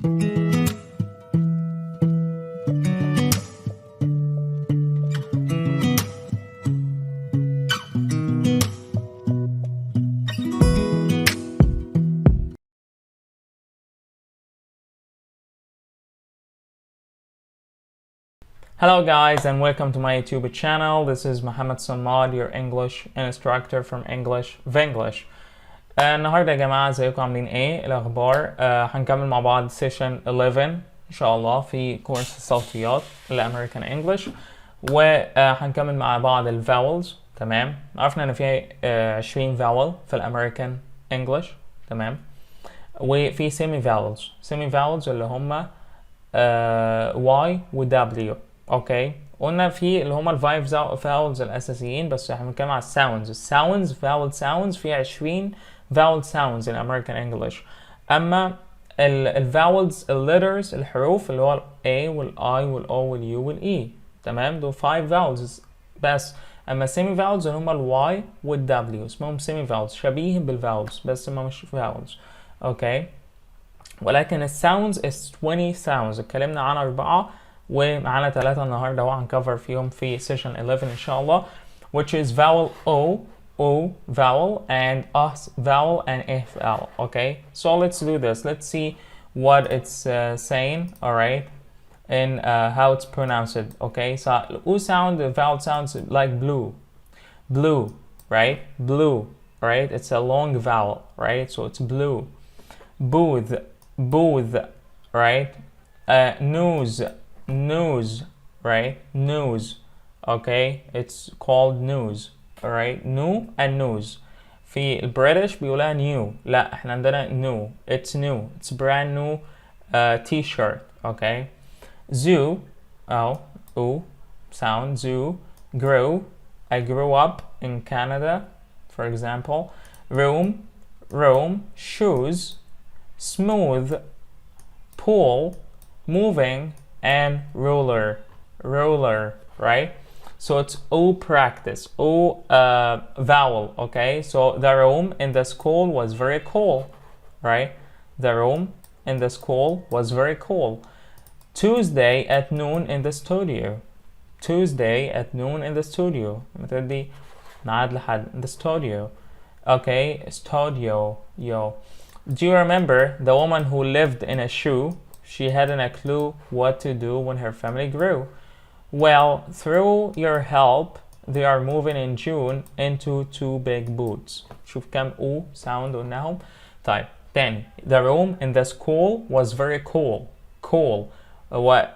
Hello guys and welcome to my YouTube channel. This is Mohammed Samad, your English instructor from English of English. النهارده يا جماعه ازيكم عاملين ايه الاخبار؟ هنكمل مع بعض سيشن 11 ان شاء الله في كورس الصوتيات الامريكان انجلش، وهنكمل مع بعض الفاولز. تمام، عرفنا ان في 20 فاول في الامريكان انجلش. تمام، وفي سيمي فاولز اللي هم Y و W. اوكي، قلنا في اللي هما الفايف فاولز الاساسيين، بس احنا بنتكلم على الساوندز فاول ساوندز. في 20 فاول ساوندز in American English. اما الفاولز الليترز الحروف اللي هو ال A وال I وال O وال U وال E. تمام، دول 5 فاولز بس. اما السيمي فاولز اللي هما ال Y وال W اسمهم سيمي فاولز، شبيه بالفاولز بس ما مش فاولز. اوكي، ولكن الساوندز is 20 sounds. اتكلمنا عن 4 ومعانا 3 النهارده وهنكفر فيهم في session 11 ان شاء الله, which is vowel O vowel and vowel and vowel. Okay, so let's do this. Let's see what it's saying. All right, and how it's pronounced. Okay, so O sound, the vowel sounds like blue, right? Blue, right? It's a long vowel, right? So it's blue. Booth, right? News, right? News. Okay, it's called news. Alright, new and news. في البريتش بيقولها new. لا احنا عندنا new. It's new. It's brand new t-shirt. Okay. Zoo. Sound. Zoo. Grew. I grew up in Canada, for example. Room. Shoes. Smooth. Pool. Moving. And ruler, right? So it's O practice, O vowel. Okay, so the room in the school was very cool, right? The room in the school was very cool. Tuesday at noon in the studio. متدي نعاد لحد in the studio. Okay, studio. Do you remember the woman who lived in a shoe? She hadn't a clue what to do when her family grew. Well, through your help, they are moving in June into 2 big boots. شوف كم O sound قلناهم. طيب تاني. The room in the school was very cool.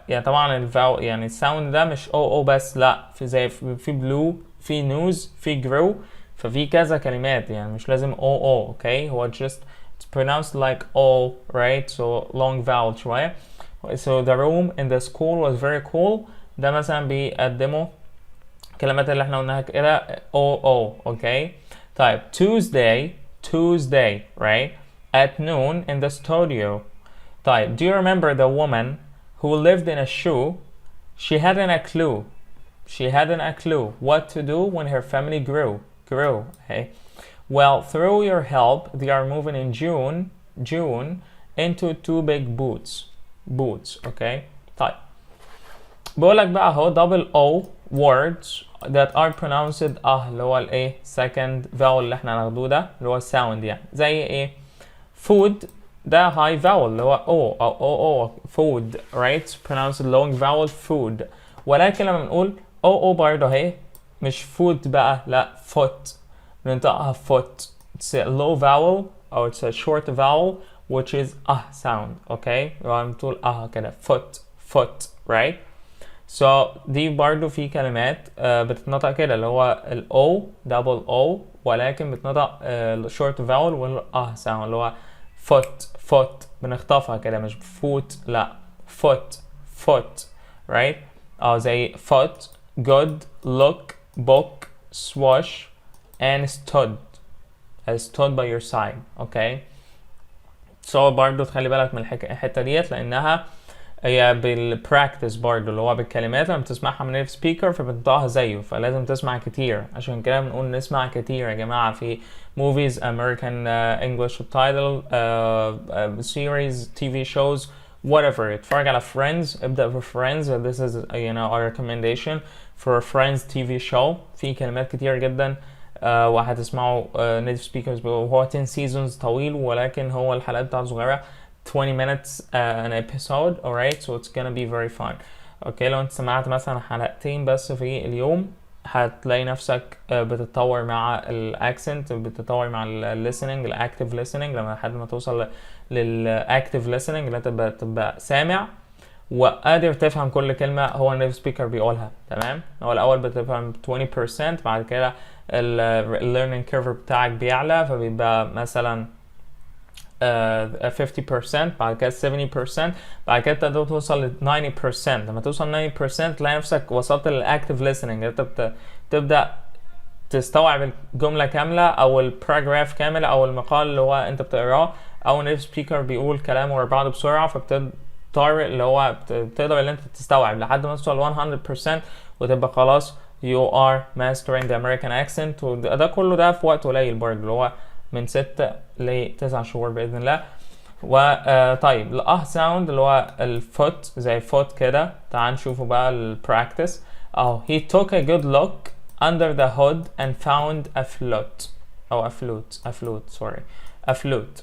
يعني طبعا الفاول يعني الساوند ده مش O بس، لا، في زي في blue، في news، في grow، ففي كذا كلمات يعني مش لازم O. اوكي، هو just it's pronounced like O, right? So long vowel شوية. So the room in the school was very cool. ده مثلا بيقدموا الكلمات اللي احنا قلناها كده O. Okay. طيب Tuesday, right? At noon in the studio. طيب, do you remember the woman who lived in a shoe? She hadn't a clue what to do when her family grew. Okay. Well, through your help, they are moving in June into 2 big boots. Okay. طيب, بقولك بقى اهو double O words that are pronounced اللي هو الايه second vowel اللي احنا هناخدوه ده اللي هو sound يعني زي ايه food. ده high vowel اللي هو O food, right? Pronounced long vowel food. ولكن لما بنقول O برضه اهي مش food بقى، لا foot. بننطقها foot. It's a low vowel or it's a short vowel which is sound. Okay, بتقول كده foot, right? So دي برضو في كلمات بتتنطق كده اللي هو ال O double O ولكن بتنطق short vowel وال sound اللي هو foot بنخطفها كده مش foot، لا foot, right? زي foot, good, look, book, swash and stood by your side. Okay, so برضو تخلي بالك من الحتة ديت لأنها هي بالبراكتس برضو اللي هو بالكلمات لما بتسمعها من السبيكر فبتنطقها زيه، فلازم تسمع كتير. عشان كده بنقول نسمع كتير يا جماعة في موفيز امريكان انجلش تايتل سيريز تي في شوز whatever. اتفرج على Friends، ابدأ ب Friends. This is our recommendation for Friends TV show. في كلمات كتير جدا وهتسمعوا native speakers بيقولوا. هو 10 seasons طويل، ولكن هو الحلقات بتاعته صغيرة 20 minutes an episode. alright, so it's gonna be very fun. اوكي، لو انت سمعت مثلا حلقتين بس في اليوم هتلاقي نفسك بتتطور مع الاكسنت، بتتطور مع الليسننج، الاكتيف ليسننج، لحد ما توصل للاكتيف ليسننج اللي انت تبقى سامع وقادر تفهم كل كلمه هو النيتيف سبيكر بيقولها. تمام، هو الاول بتفهم 20%، بعد كده الليرنينج كيرف بتاعك بيعلى، فبيبقى مثلا 50%، بعد كده 70%، بعد كده تقدر توصل ل 90%. لما توصل 90% تلاقي نفسك وصلت للاكتيف ليسننج، انت بتبدا تستوعب الجمله كامله او الباراجراف كامل او المقال اللي هو انت بتقراه، او النيتيف سبيكر بيقول كلام ورا بعض بسرعه، فبتضطر اللي هو بتقدر ان انت تستوعب لحد ما توصل 100% وتبقى خلاص you are mastering the American accent. وده كله ده في وقت قليل برضه، اللي هو من 6 ل 9 شهور باذن الله. وطيب ساوند اللي هو الفوت، زي فوت كده. تعال نشوفوا بقى البراكتس. he took a good look under the hood and found a flute. a flute.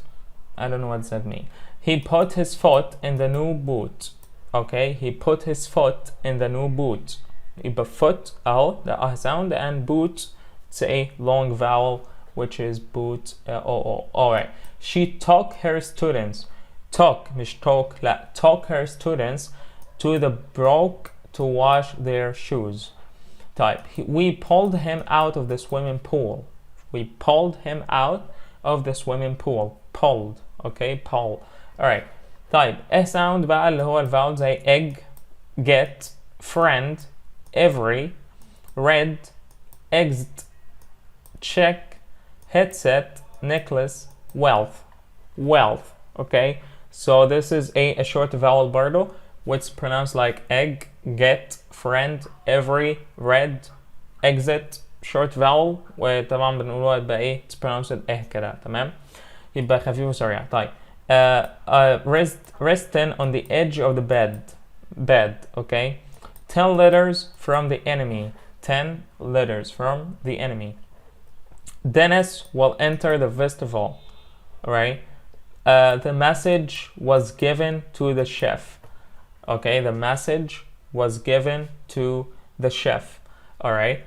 I don't know what that means. He put his foot in the new boot. Okay, he put his foot in the new boot. يبقى foot the sound, and boot it's a long vowel which is boot. Alright, she took her students, مش took her students to the brook to wash their shoes. طيب, we pulled him out of the swimming pool. Pulled. Okay, pull. Alright. طيب, sound بقى اللي هو الفاول زي egg, get, friend, every, read, exit, check, headset, necklace, wealth. Okay, so this is a short vowel برضو which pronounced like egg, get, friend, every, read, exit, short vowel. وطبعا بنقولها يبقى ايه it's pronounced كده. تمام، يبقى خفيف وسريع. طيب, resting on the edge of the bed. Okay, 10 letters from the enemy. Dennis will enter the festival. Right, the message was given to the chef. Okay, the message was given to the chef. Alright,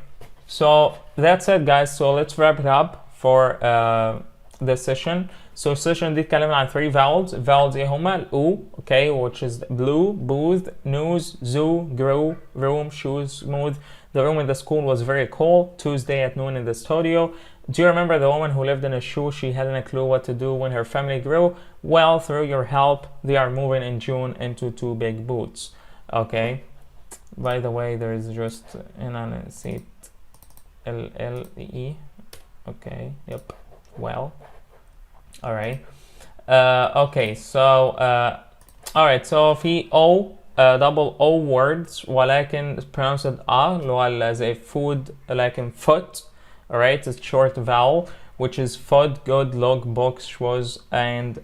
so that's it guys. So let's wrap it up for this session. So session دي اتكلمنا عن 3 vowels. ايه هما؟ الأو okay, which is blue, booth, news, zoo, grew, room, shoes, smooth. The room in the school was very cold. Tuesday at noon in the studio. Do you remember the woman who lived in a shoe? She hadn't a clue what to do when her family grew. Well, through your help, they are moving in June into 2 big boots. Okay. By the way, there is just seat L-E. Okay. Yep. Well. All right. Okay. So, all right. So, في double O words ولكن pronounced اللي هو زي food لكن foot. Alright, it's short vowel which is foot, good, look, book, swoosh and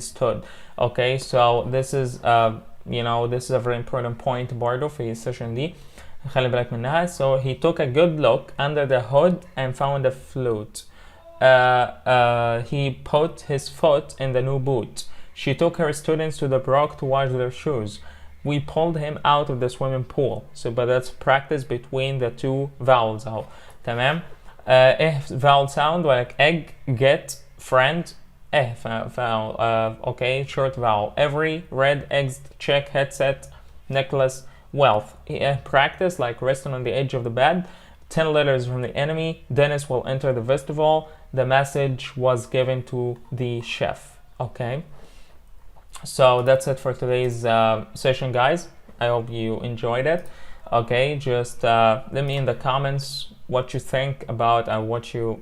stood. Okay, so this is this is a very important point برضه في السيشن دي، خلي بالك منها. So he took a good look under the hood and found a flute. He put his foot in the new boot. She took her students to the brook to wash their shoes. We pulled him out of the swimming pool. So, but that's practice between the 2 vowels اهو. تمام. vowel sound like egg, get, friend. vowel. Okay, short vowel. Every, read, exit, check, headset, necklace, wealth. Practice like resting on the edge of the bed. 10 letters from the enemy. Dennis will enter the festival. The message was given to the chef. Okay. So that's it for today's session guys. I hope you enjoyed it. Okay, just let me in the comments what you think about and what you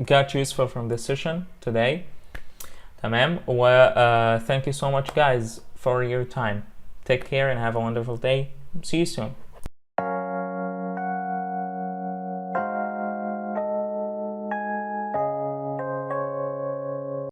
got useful from this session today. تمام. Thank you so much guys for your time. Take care and have a wonderful day. See you soon.